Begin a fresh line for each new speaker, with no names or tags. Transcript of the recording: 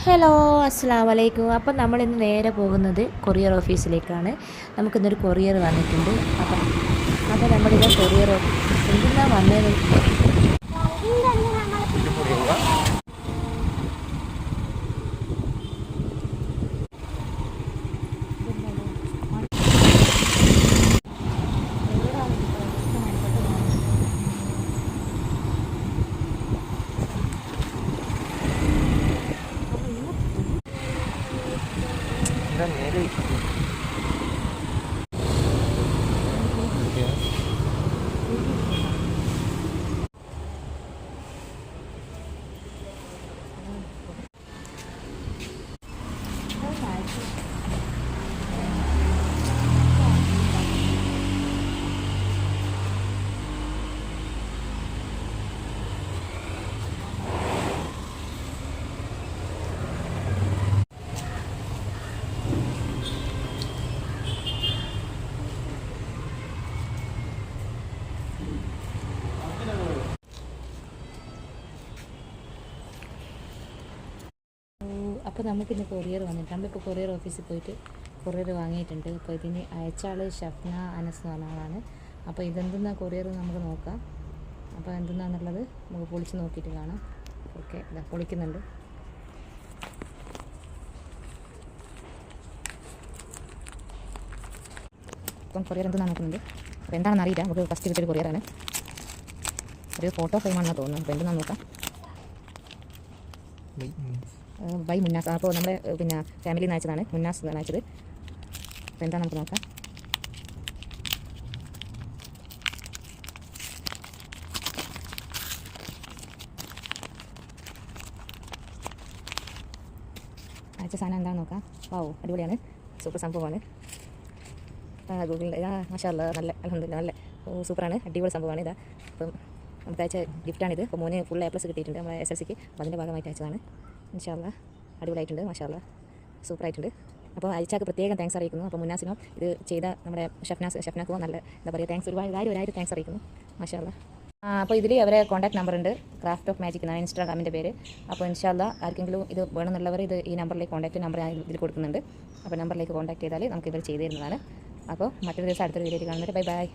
Hello, അസ്സലാമു അലൈക്കും. അപ്പം നമ്മളിന്ന് നേരെ പോകുന്നത് കൊറിയർ ഓഫീസിലേക്കാണ്. നമുക്കിന്നൊരു കൊറിയർ വന്നിട്ടുണ്ട്. അപ്പം നമ്മളിത് കൊറിയർ എന്തിനാണ് വന്നത്? അപ്പോൾ നമുക്കിന്ന് കൊറിയർ വന്നിട്ട് നമ്മളിപ്പോൾ കൊറിയർ ഓഫീസിൽ പോയിട്ട് കൊറിയർ വാങ്ങിയിട്ടുണ്ട്. അപ്പോൾ ഇതിന് അയച്ച ആൾ ഷഫ്ന അനസ് എന്ന് പറഞ്ഞ ആളാണ്. അപ്പോൾ ഇതെന്തെന്നാ കൊറിയർ നമുക്ക് നോക്കാം. അപ്പോൾ എന്തെന്നാന്നുള്ളത് നമുക്ക് പൊളിച്ച് നോക്കിയിട്ട് കാണാം. ഓക്കെ, ഇതാ പൊളിക്കുന്നുണ്ട്. ഇപ്പം കൊറിയർ എന്തെന്നാണ് നോക്കുന്നുണ്ട്. അപ്പോൾ എന്താണെന്ന് അറിയില്ല. നമുക്ക് ഫസ്റ്റ് കിട്ടിയൊരു കൊറിയറാണ്. ഒരു ഫോട്ടോ ഫ്രെയിമാണെന്ന് തോന്നുന്നു. അപ്പോൾ എന്തെന്നാണ് നോക്കാം. ബൈ മുന്നാസ്. അപ്പോൾ നമ്മുടെ ഫാമിലിയിൽ നിന്ന് അയച്ചതാണ്. മുന്നാസ് എന്നാണ് അയച്ചത്. അപ്പോൾ എന്താ നമുക്ക് നോക്കാം. അയച്ച സാധനം എന്താണെന്ന് നോക്കാം. വാവ്, അടിപൊളിയാണ്. സൂപ്പർ സംഭവമാണ്. ഗൂഗിളിൽ മാഷാ അല്ലാ, നല്ല അൽഹംദുലില്ലാ, നല്ല സൂപ്പറാണ്. അടിപൊളി സംഭവമാണ്. ഇതാ അപ്പം നമുക്ക് അയച്ച ഗിഫ്റ്റാണിത്. അപ്പോൾ മോന് ഫുൾ A+ കിട്ടിയിട്ടുണ്ട് നമ്മളെ SSLCക്ക്. അപ്പോൾ അതിൻ്റെ ഭാഗമായിട്ട് അയച്ചതാണ്. ഇൻഷാ അല്ലാ അടിപൊളിയായിട്ടുണ്ട്. മാഷാ അല്ലാ സൂപ്പറായിട്ടുണ്ട്. അപ്പോൾ അയച്ചാക്ക് പ്രത്യേകം താങ്ക്സ് അറിയിക്കുന്നു. അപ്പോൾ മുന്നാസിനോ ഇത് ചെയ്ത നമ്മുടെ ഷഫ്നാക്കോ നല്ല എന്താ പറയുക താങ്ക്സ്, ഒരായിരം താങ്ക്സ് അറിയിക്കുന്നു. മാഷാ അല്ലാ. അപ്പോൾ ഇതിൽ അവരെ കോൺടാക്ട് നമ്പർ ഉണ്ട്. ക്രാഫ്റ്റ് ഓഫ് മാജിക് എന്നാണ് ഇൻസ്റ്റാഗ്രാമിൻ്റെ പേര്. അപ്പോൾ ഇൻഷാ അല്ലാ ആർക്കെങ്കിലും ഇത് വേണമെന്നുള്ളവർ ഇത് ഈ നമ്പറിലേക്ക് കോൺടാക്ട് നമ്പർ ഞാൻ ഇതിൽ കൊടുക്കുന്നുണ്ട്. അപ്പോൾ നമ്പറിലേക്ക് കോൺടാക്ട് ചെയ്താൽ നമുക്ക് ഇവർ ചെയ്തു തരുന്നതാണ്. അപ്പോൾ മറ്റൊരു ദിവസം അടുത്തൊരു വീഡിയോയിൽ കാണുന്നത്. Bye bye.